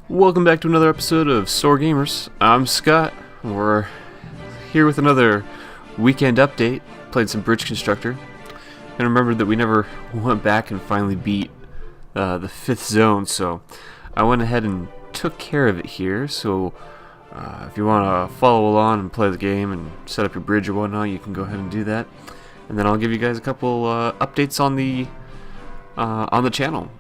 Welcome back to another episode of SORGamers. I'm Scott. We're here with another weekend update. Played some Bridge Constructor. And remembered that we never went back and finally beat the 5th zone, so I went ahead and took care of it here. So if you want to follow along and play the game and set up your bridge or whatnot, you can go ahead and do that. And then I'll give you guys a couple updates on the channel.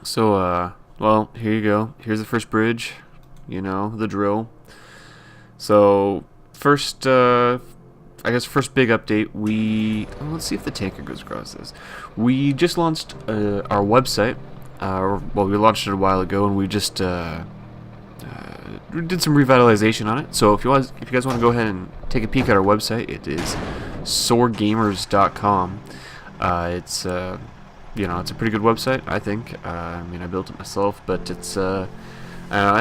So well, here you go. Here's the first bridge. You know, the drill. So, first, I guess first big update, let's see if the tanker goes across this. We just launched our website. Well, we launched it a while ago, and we just we did some revitalization on it. So if you guys want to go ahead and take a peek at our website, it is SORGamers.com. It's you know, it's a pretty good website, I think. I mean, I built it myself, but it's I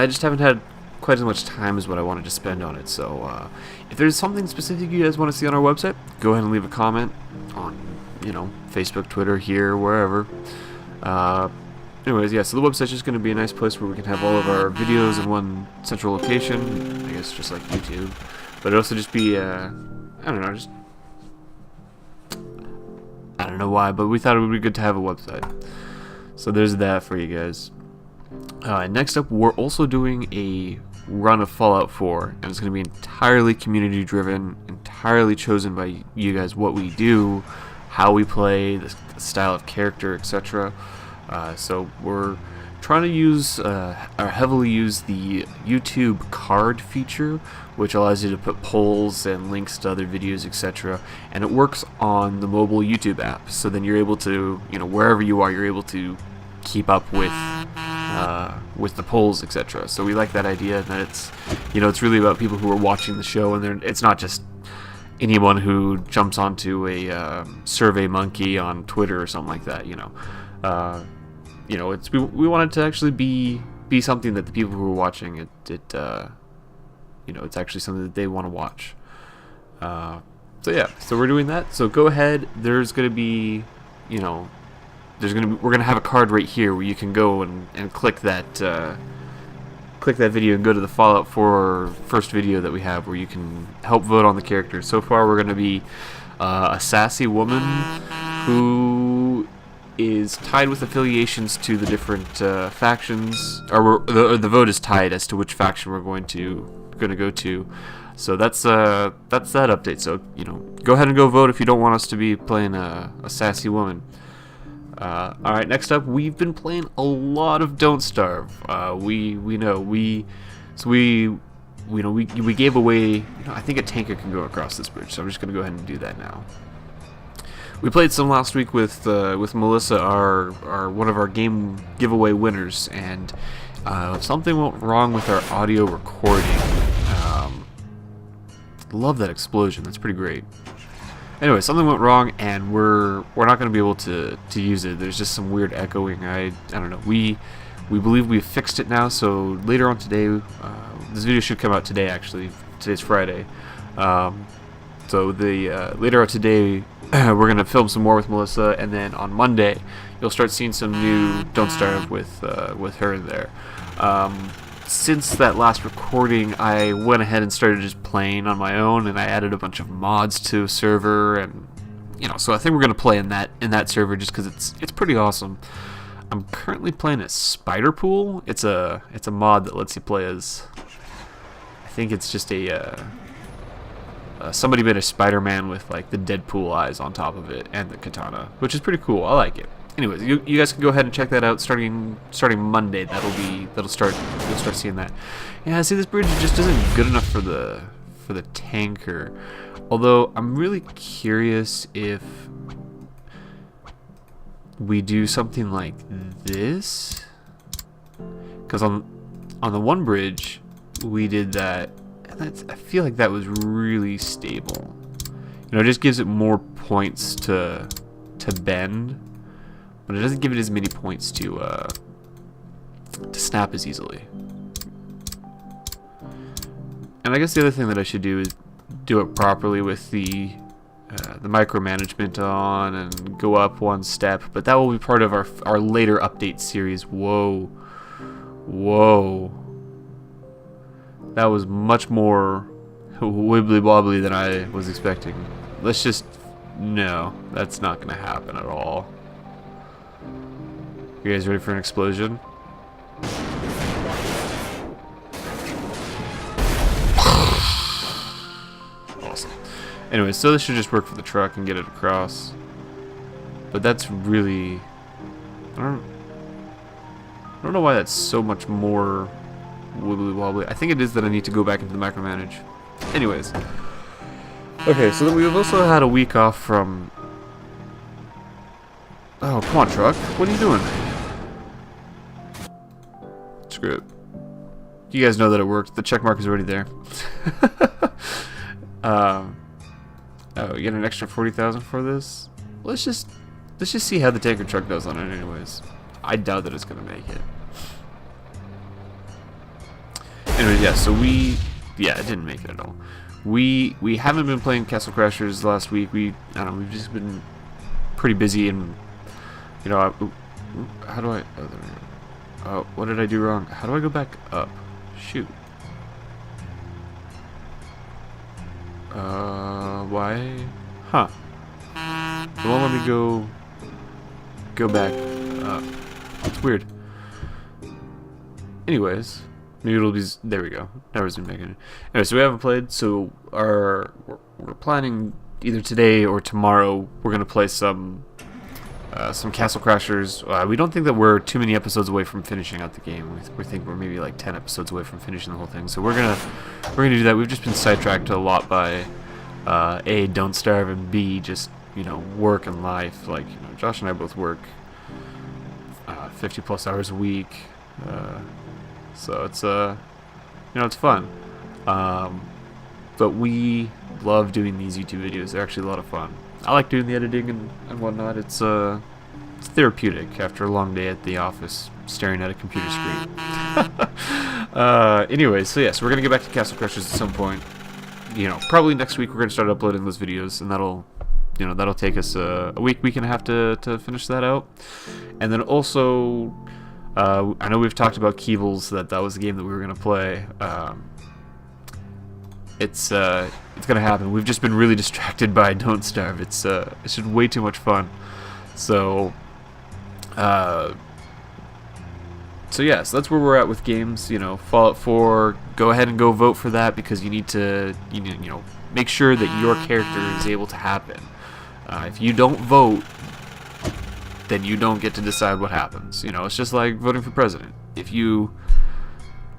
just haven't had quite as much time as what I wanted to spend on it. So if there's something specific you guys want to see on our website, go ahead and leave a comment on, you know, Facebook, Twitter, here, wherever. Anyways, yeah, so the website's just going to be a nice place where we can have all of our videos in one central location, I guess just like YouTube. But it'll also just be, I don't know, I don't know why, but we thought it would be good to have a website. So there's that for you guys. Next up, we're also doing a run of Fallout 4, and it's going to be entirely community driven, entirely chosen by you guys, what we do, how we play, the style of character, etc. So we're trying to use, or heavily use the YouTube card feature, which allows you to put polls and links to other videos, etc. And it works on the mobile YouTube app, so then you're able to, you know, wherever you are, you're able to keep up with the polls, etc. So we like that idea, that it's, you know, it's really about people who are watching the show, and it's not just anyone who jumps onto a Survey Monkey on Twitter or something like that, you know. You know, it's we want it to actually be something that the people who are watching it you know, it's actually something that they want to watch. So yeah, so we're doing that. So go ahead. There's gonna be, you know, we're gonna have a card right here where you can go and click that video and go to the Fallout 4 first video that we have, where you can help vote on the characters. So far, we're gonna be a sassy woman who is tied with affiliations to the different factions, or the vote is tied as to which faction we're going to go to. So that's that update. So, you know, go ahead and go vote if you don't want us to be playing a sassy woman. All right, next up, we've been playing a lot of Don't Starve. We gave away, you know, I think a tanker can go across this bridge, so I'm just gonna go ahead and do that now. We played some last week with Melissa, our one of our game giveaway winners, and something went wrong with our audio recording. Love that explosion. That's pretty great. Anyway, something went wrong, and we're not going to be able to use it. There's just some weird echoing. I don't know. We believe we've fixed it now. So later on today, this video should come out today. Actually, today's Friday. So the later on today, we're gonna film some more with Melissa, and then on Monday, you'll start seeing some new Don't Starve with her in there. Since that last recording, I went ahead and started just playing on my own, and I added a bunch of mods to a server, and you know, so I think we're gonna play in that server just because it's pretty awesome. I'm currently playing as Spider Pool. It's a mod that lets you play as, I think it's just somebody made a Spider-Man with like the Deadpool eyes on top of it and the katana, which is pretty cool. I like it. Anyways, you guys can go ahead and check that out starting Monday. You'll start seeing that. Yeah, see, this bridge just isn't good enough for the tanker. Although I'm really curious if we do something like this, because on the one bridge we did that, and I feel like that was really stable. You know, it just gives it more points to bend, but it doesn't give it as many points to snap as easily. And I guess the other thing that I should do is do it properly with the micromanagement on and go up one step, but that will be part of our later update series. Whoa. Whoa. That was much more wibbly wobbly than I was expecting. Let's just... No, that's not going to happen at all. You guys ready for an explosion? Awesome. Anyway, so this should just work for the truck and get it across. But that's really... I don't know why that's so much more wibbly wobbly. I think it is that I need to go back into the micromanage. Anyways. Okay, so then we've also had a week off from... Oh, come on, truck. What are you doing? Screw it. You guys know that it worked. The check mark is already there. Oh, you get an extra 40,000 for this? Let's just see how the tanker truck does on it anyways. I doubt that it's gonna make it. Anyways, yeah, so yeah, it didn't make it at all. We haven't been playing Castle Crashers last week. I don't know, we've just been pretty busy, and you know, how do I? Oh, there we go. Oh, what did I do wrong? How do I go back up? Shoot. Why? Huh. It won't let me go back up. It's weird. Anyways, maybe it'll be. There we go. Now we're making it. Anyway, so we haven't played. So we're planning either today or tomorrow. We're gonna play some Castle Crashers. We don't think that we're too many episodes away from finishing out the game. We think we're maybe like 10 episodes away from finishing the whole thing. So we're gonna do that. We've just been sidetracked a lot by A, Don't Starve, and B, just work and life. Like Josh and I both work 50 plus hours a week. So it's it's fun. But we love doing these YouTube videos. They're actually a lot of fun. I like doing the editing and whatnot. It's therapeutic after a long day at the office staring at a computer screen. Anyway, so yes, we're gonna get back to Castle Crashers at some point. Probably next week we're gonna start uploading those videos, and that'll take us a week and a half to finish that out. And then also, I know we've talked about Keebles, that was the game that we were gonna play. It's gonna happen. We've just been really distracted by Don't Starve. It's just way too much fun. So yeah, so that's where we're at with games. Fallout 4. Go ahead and go vote for that, because you need to make sure that your character is able to happen. If you don't vote, then you don't get to decide what happens. It's just like voting for president. If you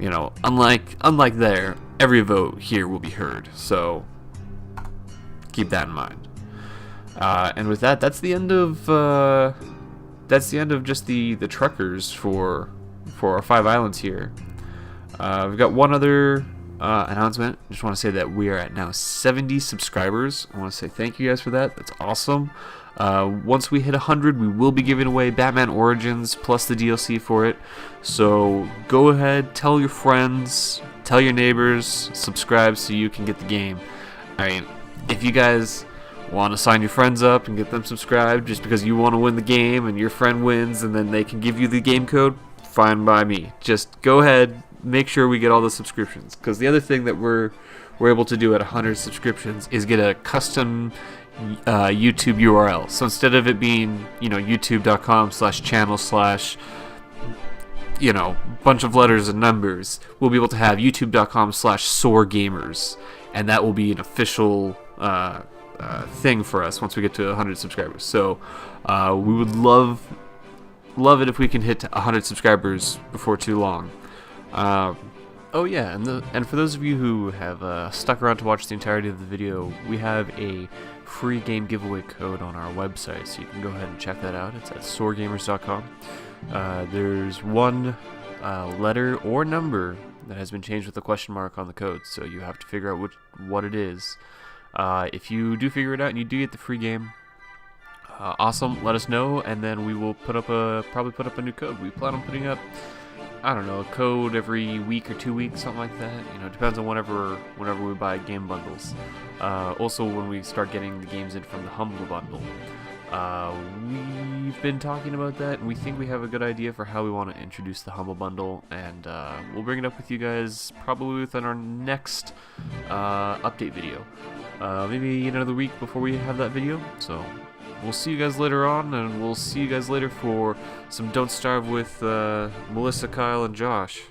unlike there, every vote here will be heard. So keep that in mind. And with that, that's the end of just the truckers for our 5 islands here. We've got one other announcement. I just want to say that we are at now 70 subscribers. I want to say thank you guys for that. That's awesome. Once we hit 100, we will be giving away Batman Origins plus the DLC for it. So go ahead, tell your friends, tell your neighbors, subscribe so you can get the game. I mean, if you guys want to sign your friends up and get them subscribed just because you want to win the game and your friend wins and then they can give you the game code, fine by me. Just go ahead, make sure we get all the subscriptions, because the other thing that we're able to do at 100 subscriptions is get a custom YouTube URL. So instead of it being youtube.com/channel/ bunch of letters and numbers, we'll be able to have youtube.com/SORGamers, and that will be an official thing for us once we get to 100 subscribers. So we would love it if we can hit 100 subscribers before too long. Oh yeah, and for those of you who have stuck around to watch the entirety of the video, we have a free game giveaway code on our website, so you can go ahead and check that out. It's at SORGamers.com. There's one letter or number that has been changed with a question mark on the code, so you have to figure out what it is. If you do figure it out and you do get the free game, awesome, let us know, and then we will probably put up a new code. We plan on putting up, I don't know, a code every week or 2 weeks, something like that. It depends on whenever we buy game bundles. Also, when we start getting the games in from the Humble Bundle, We've been talking about that, and we think we have a good idea for how we want to introduce the Humble Bundle, and we'll bring it up with you guys probably within our next update video. Maybe another week before we have that video, so we'll see you guys later on, and we'll see you guys later for some Don't Starve with Melissa, Kyle, and Josh.